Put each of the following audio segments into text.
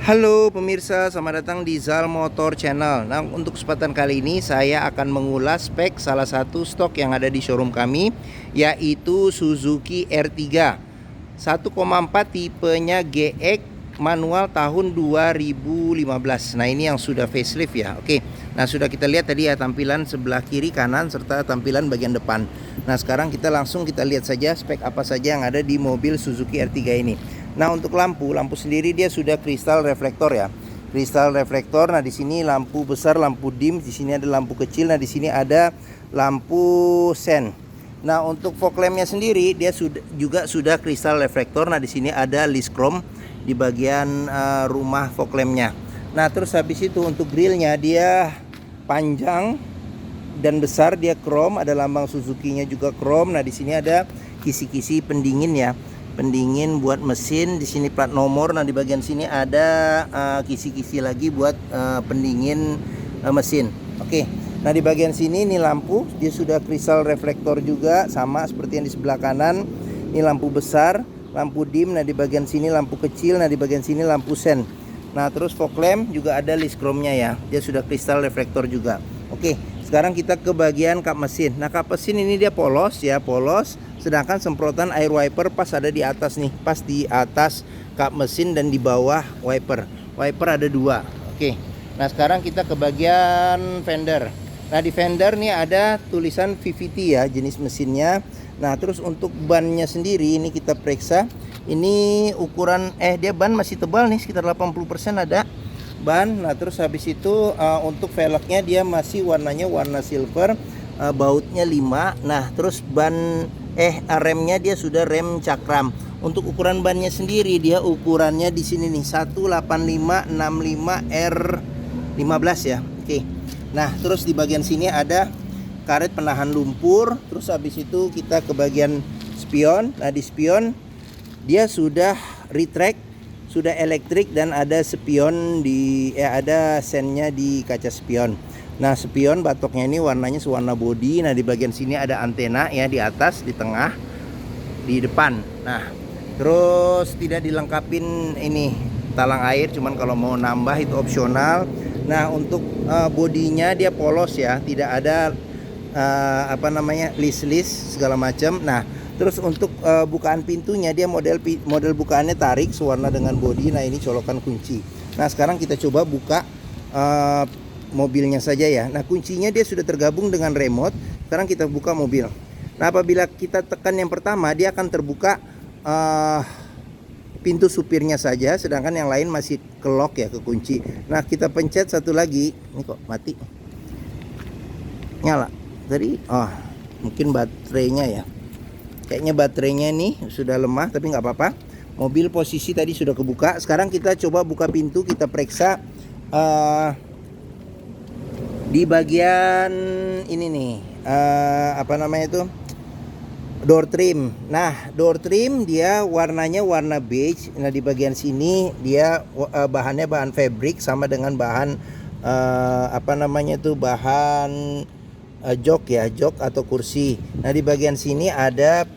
Halo pemirsa, selamat datang di Zal Motor Channel. Nah, untuk kesempatan kali ini saya akan mengulas spek salah satu stok yang ada di showroom kami, yaitu Suzuki R3 1,4 tipenya GX manual tahun 2015. Nah, ini yang sudah facelift ya. Oke. Nah, sudah kita lihat tadi ya tampilan sebelah kiri, kanan serta tampilan bagian depan. Nah, sekarang kita lihat saja spek apa saja yang ada di mobil Suzuki R3 ini. Nah, untuk lampu sendiri dia sudah kristal reflektor ya. Kristal reflektor. Nah, di sini lampu besar, lampu dim, di sini ada lampu kecil, nah di sini ada lampu sen. Nah, untuk fog lampnya sendiri dia juga sudah kristal reflektor. Nah, di sini ada list chrome di bagian rumah fog lampnya. Nah, terus habis itu untuk grillnya dia panjang dan besar, dia chrome, ada lambang Suzuki-nya juga chrome. Nah, di sini ada kisi-kisi pendingin ya. Pendingin buat mesin, di sini plat nomor. Nah, di bagian sini ada kisi-kisi lagi buat pendingin mesin. Oke. Nah, di bagian sini ini lampu, dia sudah kristal reflektor juga sama seperti yang di sebelah kanan. Ini lampu besar, lampu dim. Nah, di bagian sini lampu kecil. Nah, di bagian sini lampu sen. Nah, terus fog lamp juga ada list chrome-nya ya. Dia sudah kristal reflektor juga. Oke, sekarang kita ke bagian kap mesin. Nah, kap mesin ini dia polos ya, polos. Sedangkan semprotan air wiper pas ada di atas nih, pas di atas kap mesin dan di bawah wiper. Wiper ada dua. Oke. Nah, sekarang kita ke bagian fender. Nah, di fender nih ada tulisan VVT ya, jenis mesinnya. Nah, terus untuk bannya sendiri ini kita periksa. Ini ukuran dia ban masih tebal nih, sekitar 80% ada ban. Nah, terus habis itu untuk velgnya dia masih warnanya warna silver, bautnya 5. Nah, terus ban remnya dia sudah rem cakram. Untuk ukuran bannya sendiri dia ukurannya di sini nih 185/65R15 ya. Oke. Nah, terus di bagian sini ada karet penahan lumpur. Terus habis itu kita ke bagian spion. Nah, di spion dia sudah retract, sudah elektrik, dan ada spion ada sennya di kaca spion. Nah, spion batoknya ini warnanya sewarna body. Nah, di bagian sini ada antena ya, di atas, di tengah, di depan. Nah, terus tidak dilengkapin ini talang air, cuman kalau mau nambah itu opsional. Nah, untuk bodinya dia polos ya, tidak ada list segala macam. Nah, terus untuk bukaan pintunya dia model bukaannya tarik sewarna dengan body. Nah, ini colokan kunci. Nah, sekarang kita coba buka mobilnya saja ya. Nah, kuncinya dia sudah tergabung dengan remote. Sekarang kita buka mobil. Nah, apabila kita tekan yang pertama dia akan terbuka pintu supirnya saja, sedangkan yang lain masih ke lock ya, ke kunci. Nah, kita pencet satu lagi. Ini kok mati. Nyala. Tadi mungkin baterainya ya. Kayaknya baterainya ini sudah lemah, tapi nggak apa-apa. Mobil posisi tadi sudah kebuka. Sekarang kita coba buka pintu, kita periksa di bagian ini nih, door trim. Nah, door trim dia warnanya warna beige. Nah, di bagian sini dia bahannya bahan fabric sama dengan bahan bahan jok ya, jok atau kursi. Nah, di bagian sini ada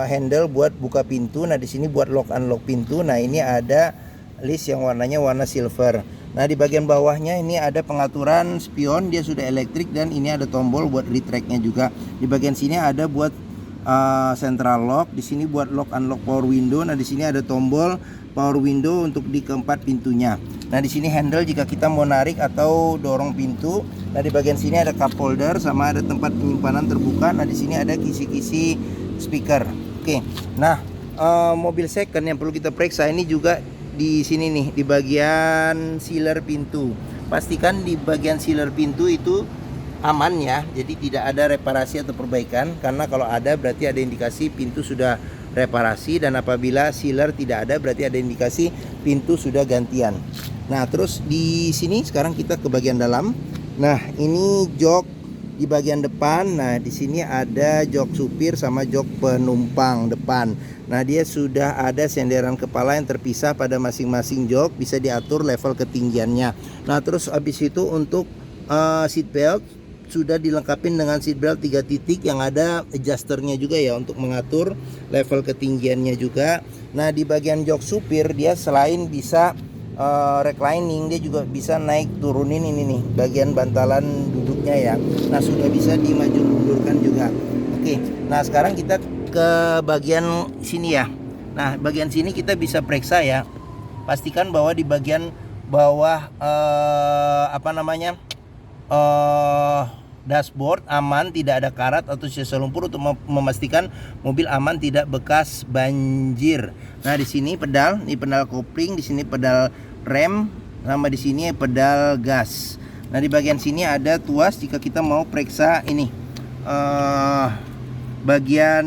handle buat buka pintu. Nah, di sini buat lock unlock pintu. Nah, ini ada list yang warnanya warna silver. Nah, di bagian bawahnya ini ada pengaturan spion, dia sudah elektrik, dan ini ada tombol buat retract-nya juga. Di bagian sini ada buat central lock, di sini buat lock unlock power window. Nah, di sini ada tombol power window untuk di keempat pintunya. Nah, di sini handle jika kita mau narik atau dorong pintu. Nah, di bagian sini ada cup holder sama ada tempat penyimpanan terbuka. Nah, di sini ada kisi-kisi speaker. Oke. Nah, mobil second yang perlu kita periksa ini juga di sini nih, di bagian sealer pintu. Pastikan di bagian sealer pintu itu aman ya, jadi tidak ada reparasi atau perbaikan, karena kalau ada berarti ada indikasi pintu sudah reparasi, dan apabila sealer tidak ada berarti ada indikasi pintu sudah gantian. Nah, terus di sini sekarang kita ke bagian dalam. Nah, ini jok di bagian depan. Nah, di sini ada jok supir sama jok penumpang depan. Nah, dia sudah ada senderan kepala yang terpisah pada masing-masing jok, bisa diatur level ketinggiannya. Nah, terus habis itu untuk seat belt sudah dilengkapi dengan seat belt 3 titik yang ada adjusternya juga ya untuk mengatur level ketinggiannya juga. Nah, di bagian jok supir dia selain bisa reclining, dia juga bisa naik turunin ini nih bagian bantalan duduknya ya. Nah sudah bisa dimaju mundurkan juga. Oke, nah sekarang kita ke bagian sini ya. Nah bagian sini kita bisa periksa ya. Pastikan bahwa di bagian bawah dashboard aman, tidak ada karat atau sisa lumpur untuk memastikan mobil aman tidak bekas banjir. Nah di sini pedal, ini pedal kopling, di sini pedal rem, sama di sini pedal gas. Nah di bagian sini ada tuas jika kita mau periksa ini bagian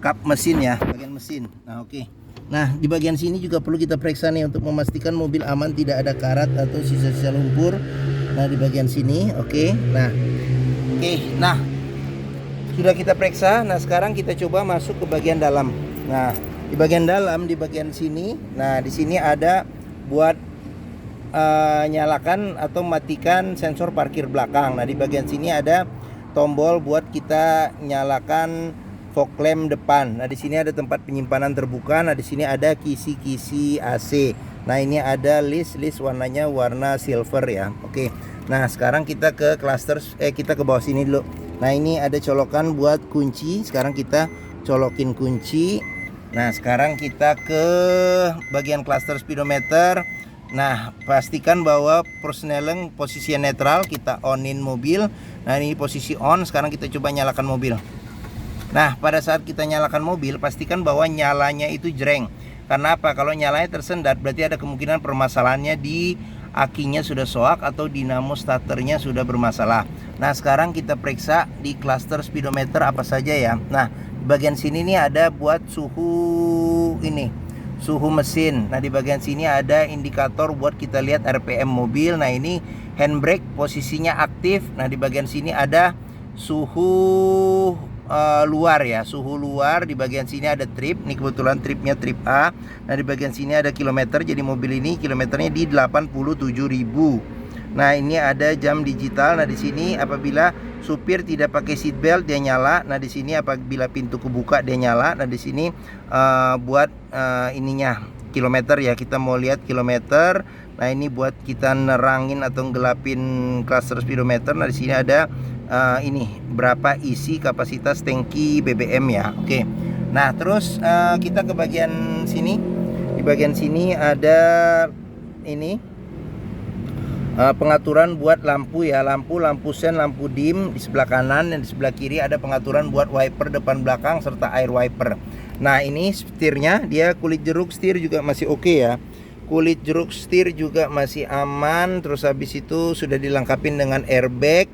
kap mesin ya, bagian mesin. Nah oke. Nah di bagian sini juga perlu kita periksa nih untuk memastikan mobil aman, tidak ada karat atau sisa-sisa lumpur. Nah di bagian sini oke. Nah sudah kita periksa. Nah sekarang kita coba masuk ke bagian dalam. Nah di bagian dalam, di bagian sini, nah di sini ada buat nyalakan atau matikan sensor parkir belakang. Nah di bagian sini ada tombol buat kita nyalakan fog lamp depan. Nah di sini ada tempat penyimpanan terbuka. Nah di sini ada kisi-kisi AC. Nah ini ada list warnanya warna silver ya. Oke. Nah sekarang kita ke cluster, kita ke bawah sini dulu. Nah ini ada colokan buat kunci. Sekarang kita colokin kunci. Nah sekarang kita ke bagian cluster speedometer. Nah pastikan bahwa persneleng posisi netral, kita onin mobil. Nah ini posisi on. Sekarang kita coba nyalakan mobil. Nah pada saat kita nyalakan mobil, pastikan bahwa nyalanya itu jreng. Karena apa? Kalau nyalanya tersendat berarti ada kemungkinan permasalahannya di akinya sudah soak atau dinamo starternya sudah bermasalah. Nah sekarang kita periksa di cluster speedometer apa saja ya. Nah di bagian sini nih ada buat suhu ini, suhu mesin. Nah di bagian sini ada indikator buat kita lihat RPM mobil. Nah ini handbrake posisinya aktif. Nah di bagian sini ada suhu luar ya, suhu luar. Di bagian sini ada trip, ini kebetulan tripnya trip A. Nah di bagian sini ada kilometer, jadi mobil ini kilometernya di 87.000. Nah ini ada jam digital. Nah di sini apabila supir tidak pakai seat belt dia nyala. Nah di sini apabila pintu kebuka dia nyala. Nah di sini buat ininya kilometer ya, kita mau lihat kilometer. Nah ini buat kita nerangin atau gelapin cluster speedometer. Nah di sini ada ini berapa isi kapasitas tangki BBM ya. Oke. Nah terus kita ke bagian sini. Di bagian sini ada ini pengaturan buat lampu ya, lampu sen, lampu dim di sebelah kanan, dan di sebelah kiri ada pengaturan buat wiper depan belakang serta air wiper. Nah ini setirnya, dia kulit jeruk setir juga masih oke ya. Kulit jeruk setir juga masih aman. Terus habis itu sudah dilengkapi dengan airbag.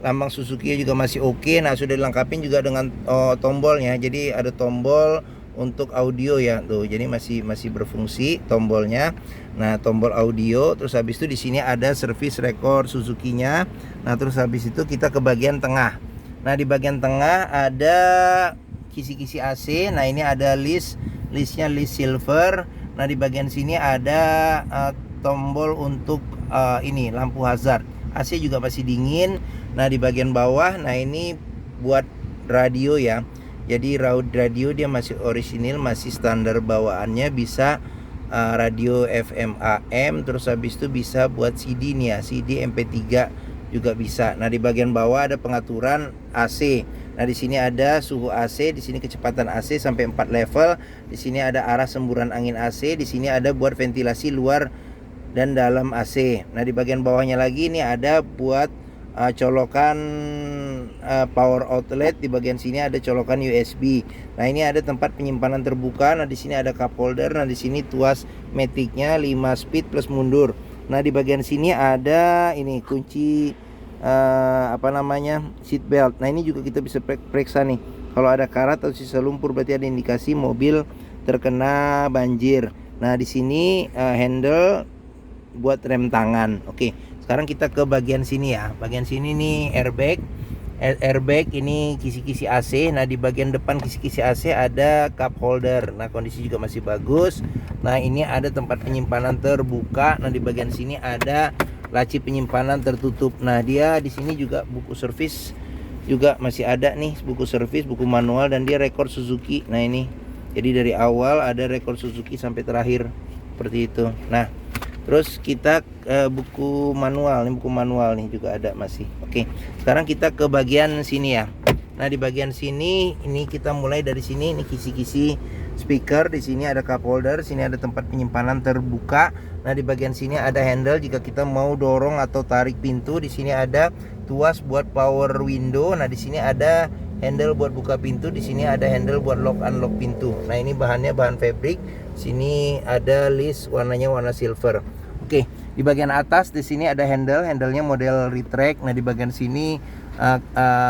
Lambang Suzuki juga masih oke. Nah sudah dilengkapi juga dengan tombolnya. Jadi ada tombol untuk audio ya tuh. Jadi masih berfungsi tombolnya. Nah tombol audio. Terus habis itu di sini ada service record Suzuki-nya. Nah terus habis itu kita ke bagian tengah. Nah di bagian tengah ada kisi-kisi AC. Nah ini ada listnya list silver. Nah di bagian sini ada tombol untuk ini lampu hazard. AC juga masih dingin. Nah di bagian bawah, nah ini buat radio ya. Jadi radio dia masih orisinil, masih standar bawaannya, bisa radio FM AM. Terus habis itu bisa buat CD nih ya, CD MP3 juga bisa. Nah di bagian bawah ada pengaturan AC. Nah di sini ada suhu AC, di sini kecepatan AC sampai 4 level. Di sini ada arah semburan angin AC, di sini ada buat ventilasi luar dan dalam AC. Nah di bagian bawahnya lagi ini ada buat colokan power outlet. Di bagian sini ada colokan USB. Nah ini ada tempat penyimpanan terbuka. Nah di sini ada cup holder. Nah di sini tuas maticnya 5 speed plus mundur. Nah di bagian sini ada ini kunci seat belt. Nah ini juga kita bisa periksa nih. Kalau ada karat atau sisa lumpur berarti ada indikasi mobil terkena banjir. Nah di sini handle buat rem tangan. Oke. Sekarang kita ke bagian sini ya. Bagian sini nih airbag ini kisi-kisi AC. Nah di bagian depan kisi-kisi AC ada cup holder. Nah kondisi juga masih bagus. Nah ini ada tempat penyimpanan terbuka. Nah di bagian sini ada laci penyimpanan tertutup. Nah dia di sini juga buku servis juga masih ada nih, buku servis, buku manual, dan dia rekor Suzuki. Nah ini jadi dari awal ada rekor Suzuki sampai terakhir seperti itu. Nah Terus kita buku manual nih juga ada masih. Oke, sekarang kita ke bagian sini ya. Nah, di bagian sini ini kita mulai dari sini. Ini kisi-kisi speaker. Di sini ada cup holder, sini ada tempat penyimpanan terbuka. Nah, di bagian sini ada handle jika kita mau dorong atau tarik pintu. Di sini ada tuas buat power window. Nah, di sini ada handle buat buka pintu. Di sini ada handle buat lock unlock pintu. Nah, ini bahannya bahan fabric. Sini ada list warnanya warna silver. Oke, di bagian atas di sini ada handle-nya model retract. Nah, di bagian sini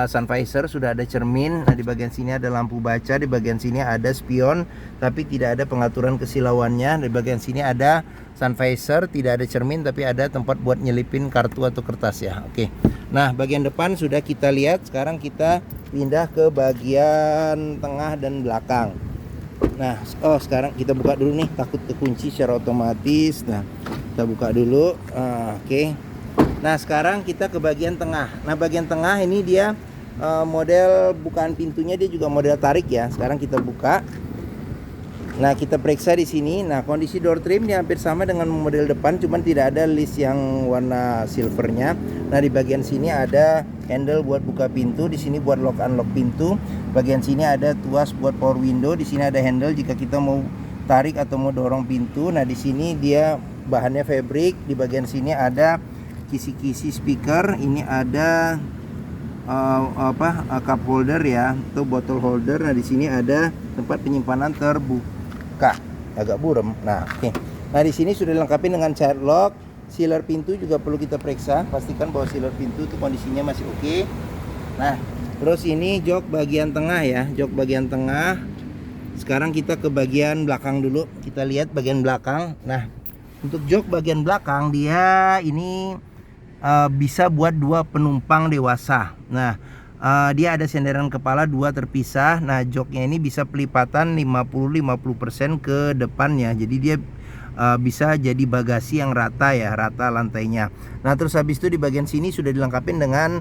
sun visor, sudah ada cermin. Nah, di bagian sini ada lampu baca, di bagian sini ada spion tapi tidak ada pengaturan kesilauannya. Di bagian sini ada sun visor, tidak ada cermin tapi ada tempat buat nyelipin kartu atau kertas ya. Oke. Nah, bagian depan sudah kita lihat. Sekarang kita pindah ke bagian tengah dan belakang. Nah, sekarang kita buka dulu nih, takut kekunci secara otomatis. Nah, kita buka dulu. Oke. Nah, sekarang kita ke bagian tengah. Nah, bagian tengah ini dia model bukaan pintunya, dia juga model tarik ya. Sekarang kita buka. Nah, kita periksa di sini. Nah, kondisi door trim dia hampir sama dengan model depan, cuman tidak ada list yang warna silvernya. Nah, di bagian sini ada handle buat buka pintu, di sini buat lock unlock pintu. Bagian sini ada tuas buat power window, di sini ada handle jika kita mau tarik atau mau dorong pintu. Nah, di sini dia bahannya fabric. Di bagian sini ada kisi-kisi speaker. Ini ada cup holder ya, atau bottle holder. Nah, di sini ada tempat penyimpanan terbuka, agak buram. Nah, oke. Nah, di sini sudah dilengkapi dengan child lock. Sealer pintu juga perlu kita periksa, pastikan bahwa sealer pintu itu kondisinya masih oke. Nah, terus ini jok bagian tengah ya, jok bagian tengah. Sekarang kita ke bagian belakang dulu. Kita lihat bagian belakang. Nah, untuk jok bagian belakang dia ini bisa buat 2 penumpang dewasa. Nah, dia ada senderan kepala 2 terpisah. Nah, joknya ini bisa pelipatan 50% ke depannya. Jadi dia bisa jadi bagasi yang rata ya, rata lantainya. Nah, terus habis itu di bagian sini sudah dilengkapi dengan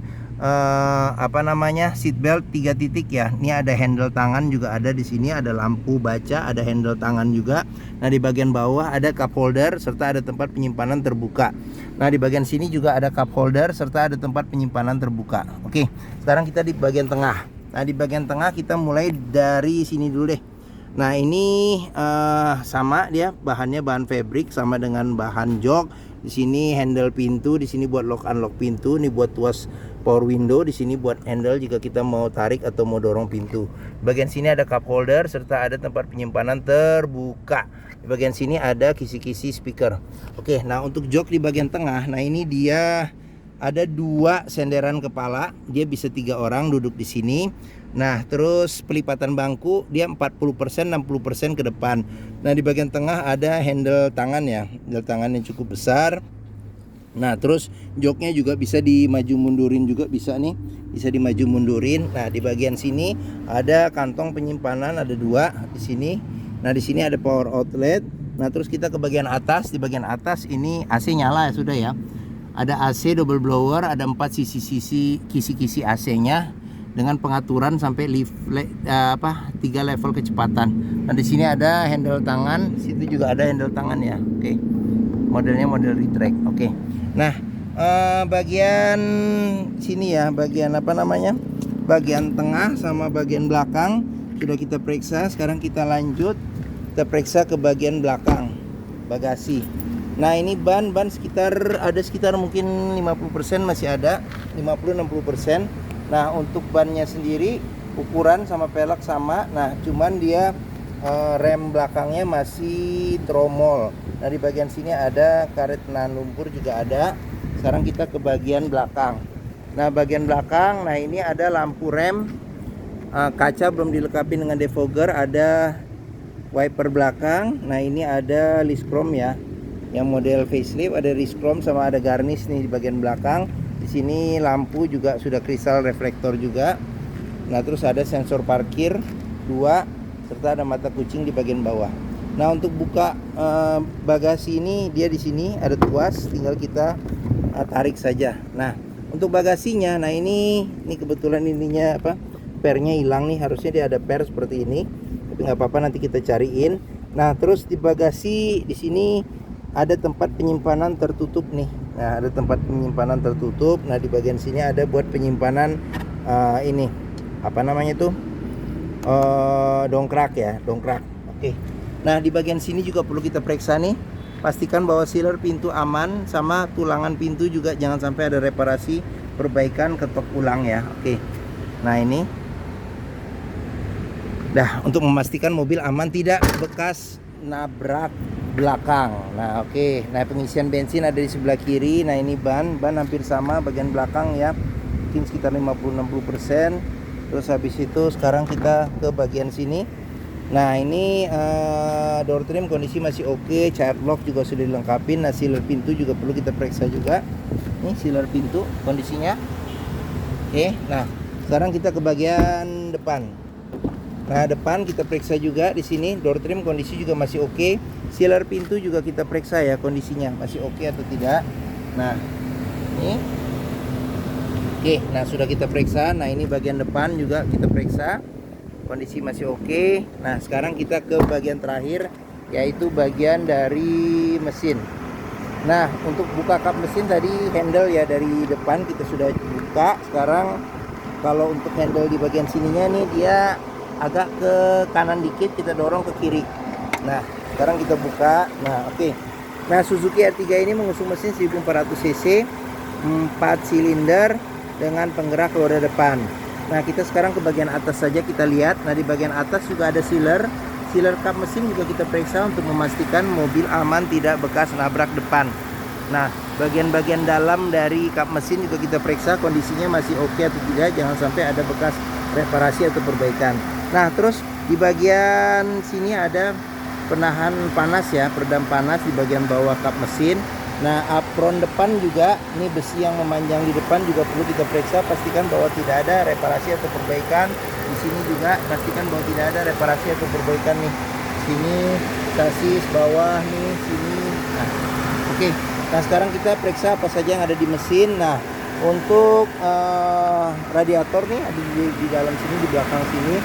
seat belt 3 titik ya. Ini ada handle tangan juga ada di sini, ada lampu baca, ada handle tangan juga. Nah, di bagian bawah ada cup holder serta ada tempat penyimpanan terbuka. Nah, di bagian sini juga ada cup holder serta ada tempat penyimpanan terbuka. Oke, sekarang kita di bagian tengah. Nah, di bagian tengah kita mulai dari sini dulu deh. Nah, ini sama dia bahannya bahan fabric sama dengan bahan jok. Di sini handle pintu, di sini buat lock unlock pintu, ini buat tuas power window, di sini buat handle jika kita mau tarik atau mau dorong pintu. Bagian sini ada cup holder serta ada tempat penyimpanan terbuka. Di bagian sini ada kisi-kisi speaker. Oke, nah untuk jok di bagian tengah, nah ini dia ada 2 senderan kepala, dia bisa 3 orang duduk di sini. Nah, terus pelipatan bangku dia 40% 60% ke depan. Nah, di bagian tengah ada handle tangan ya, handle tangan yang cukup besar. Nah, terus joknya juga bisa dimaju mundurin juga bisa nih, bisa dimaju mundurin. Nah, di bagian sini ada kantong penyimpanan, ada 2 di sini. Nah, di sini ada power outlet. Nah, terus kita ke bagian atas. Di bagian atas ini AC nyala ya, sudah ya. Ada AC double blower, ada 4 sisi-sisi kisi-kisi AC-nya dengan pengaturan sampai 3 level kecepatan. Nah, di sini ada handle tangan, situ juga ada handle tangan ya. Oke. Modelnya model retract. Oke. Nah, bagian sini ya, bagian bagian tengah sama bagian belakang sudah kita periksa. Sekarang kita lanjut, kita periksa ke bagian belakang, bagasi. Nah, ini ban sekitar mungkin 50% masih ada, 50-60%. Nah, untuk bannya sendiri ukuran sama pelek sama. Nah, cuman dia rem belakangnya masih tromol. Nah, di bagian sini ada karet nahan lumpur juga ada. Sekarang kita ke bagian belakang. Nah, bagian belakang, nah ini ada lampu rem, kaca belum dilengkapi dengan defogger, ada wiper belakang. Nah, ini ada list chrome ya, yang model facelift, ada list chrome sama ada garnish nih di bagian belakang. Di sini lampu juga sudah kristal reflektor juga. Nah, terus ada sensor parkir 2 serta ada mata kucing di bagian bawah. Nah, untuk buka bagasi ini dia di sini ada tuas, tinggal kita tarik saja. Nah, untuk bagasinya, nah ini kebetulan ininya pernya hilang nih, harusnya dia ada per seperti ini. Tapi nggak apa-apa, nanti kita cariin. Nah, terus di bagasi di sini ada tempat penyimpanan tertutup nih. Nah, ada tempat penyimpanan tertutup. Nah, di bagian sini ada buat penyimpanan ini apa namanya tuh, dongkrak ya, dongkrak. Oke. Nah, di bagian sini juga perlu kita periksa nih. Pastikan bahwa sealer pintu aman, sama tulangan pintu juga jangan sampai ada reparasi, perbaikan, ketok ulang ya. Oke. Nah, ini. Dah, untuk memastikan mobil aman tidak bekas nabrak belakang. Nah, oke. Nah, pengisian bensin ada di sebelah kiri. Nah, ini ban hampir sama bagian belakang ya. Mungkin sekitar 50-60%. Terus habis itu sekarang kita ke bagian sini. Nah, ini door trim kondisi masih oke, child lock juga sudah dilengkapi. Nah, sealer pintu juga perlu kita periksa juga. Ini sealer pintu kondisinya. Oke. Nah, sekarang kita ke bagian depan. Nah, depan kita periksa juga di sini, door trim kondisi juga masih oke. Sealer pintu juga kita periksa ya, kondisinya masih oke atau tidak. Nah, ini. Oke, nah sudah kita periksa. Nah, ini bagian depan juga kita periksa. Kondisi masih oke. Nah, sekarang kita ke bagian terakhir, yaitu bagian dari mesin. Nah, untuk buka kap mesin tadi handle ya dari depan kita sudah buka. Sekarang kalau untuk handle di bagian sininya nih dia agak ke kanan dikit, kita dorong ke kiri. Nah, sekarang kita buka. Nah, oke. Nah, Suzuki R3 ini mengusung mesin 1400 cc, 4 silinder dengan penggerak roda depan. Nah, kita sekarang ke bagian atas saja kita lihat. Nah, di bagian atas juga ada sealer kap mesin juga kita periksa untuk memastikan mobil aman tidak bekas nabrak depan. Nah, bagian-bagian dalam dari kap mesin juga kita periksa kondisinya masih oke atau tidak, jangan sampai ada bekas reparasi atau perbaikan. Nah, terus di bagian sini ada penahan panas ya, peredam panas di bagian bawah kap mesin. Nah, apron depan juga, ini besi yang memanjang di depan juga perlu kita periksa, pastikan bahwa tidak ada reparasi atau perbaikan. Di sini juga pastikan bahwa tidak ada reparasi atau perbaikan nih. Sini sasis bawah nih, sini. Nah, oke. Nah, sekarang kita periksa apa saja yang ada di mesin. Nah, untuk radiator nih ada di dalam sini, di belakang sini.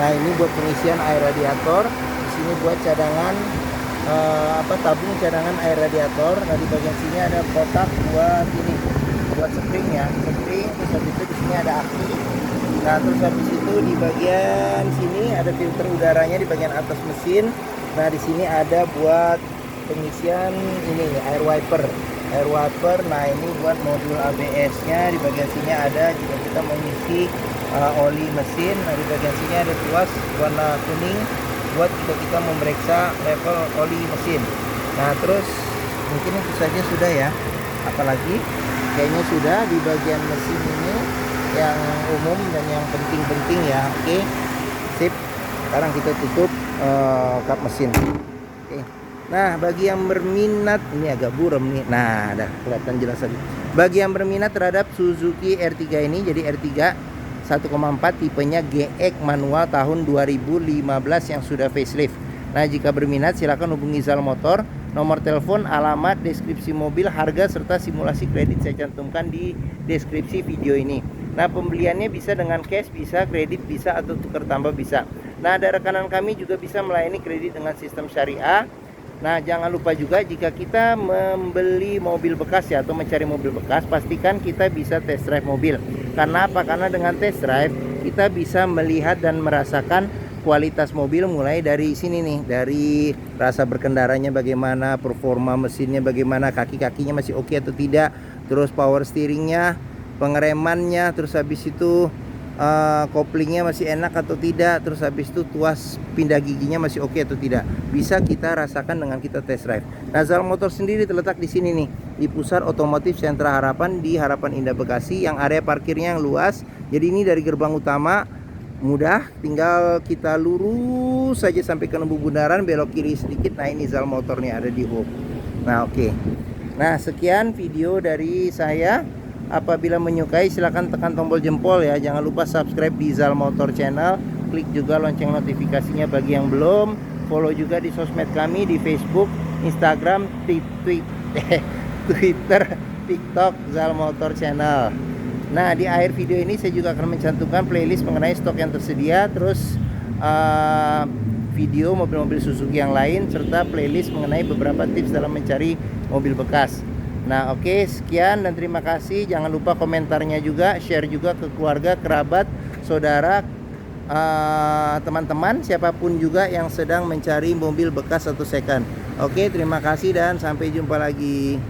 Nah, ini buat pengisian air radiator. Di sini buat cadangan tabung cadangan air radiator. Nah, di bagian sini ada kotak buat ini, buat spring ya, spring. Terus habis itu di sini ada aki. Nah, terus habis itu di bagian sini ada filter udaranya di bagian atas mesin. Nah, di sini ada buat pengisian ini air wiper. Nah, ini buat modul ABS-nya. Di bagian sini ada jika kita mengisi oli mesin. Nah, di bagian sini ada tuas warna kuning buat jika kita memeriksa level oli mesin. Nah, terus mungkin itu saja sudah ya. Apalagi kayaknya sudah di bagian mesin ini yang umum dan yang penting-penting ya. Oke, sip. Sekarang kita tutup kap mesin. Oke. Nah, bagi yang berminat, ini agak buram nih. Nah, ada kelihatan jelas lagi. Bagi yang berminat terhadap Suzuki R3 ini, jadi R3 1,4 tipenya GX manual tahun 2015 yang sudah facelift. Nah, jika berminat silakan hubungi Zal Motor. Nomor telepon, alamat, deskripsi mobil, harga serta simulasi kredit saya cantumkan di deskripsi video ini. Nah, pembeliannya bisa dengan cash, bisa kredit, bisa atau tukar tambah bisa. Nah, ada rekanan kami juga bisa melayani kredit dengan sistem syariah. Nah, jangan lupa juga jika kita membeli mobil bekas ya, atau mencari mobil bekas, pastikan kita bisa test drive mobil. Karena apa? Karena dengan test drive kita bisa melihat dan merasakan kualitas mobil mulai dari sini nih, dari rasa berkendaranya bagaimana, performa mesinnya bagaimana, kaki-kakinya masih oke atau tidak, terus power steeringnya, pengeremannya, terus habis itu koplingnya masih enak atau tidak, terus habis itu tuas pindah giginya masih oke atau tidak, bisa kita rasakan dengan kita test drive. Nah, Zal Motor sendiri terletak di sini nih, di Pusat Otomotif Sentra Harapan di Harapan Indah Bekasi, yang area parkirnya yang luas. Jadi ini dari gerbang utama mudah, tinggal kita lurus saja sampai ke Lembu Bundaran, belok kiri sedikit. Nah, ini Zal Motor nih ada di hub. Nah, oke. Nah, sekian video dari saya. Apabila menyukai silahkan tekan tombol jempol ya. Jangan lupa subscribe di Zal Motor Channel. Klik juga lonceng notifikasinya bagi yang belum. Follow juga di sosmed kami di Facebook, Instagram, Twitter, TikTok Zal Motor Channel. Nah, di akhir video ini saya juga akan mencantumkan playlist mengenai stok yang tersedia. Terus video mobil-mobil Suzuki yang lain serta playlist mengenai beberapa tips dalam mencari mobil bekas. Nah, oke, sekian dan terima kasih. Jangan lupa komentarnya juga, share juga ke keluarga, kerabat, saudara, teman-teman, siapapun juga yang sedang mencari mobil bekas atau second. Oke, terima kasih dan sampai jumpa lagi.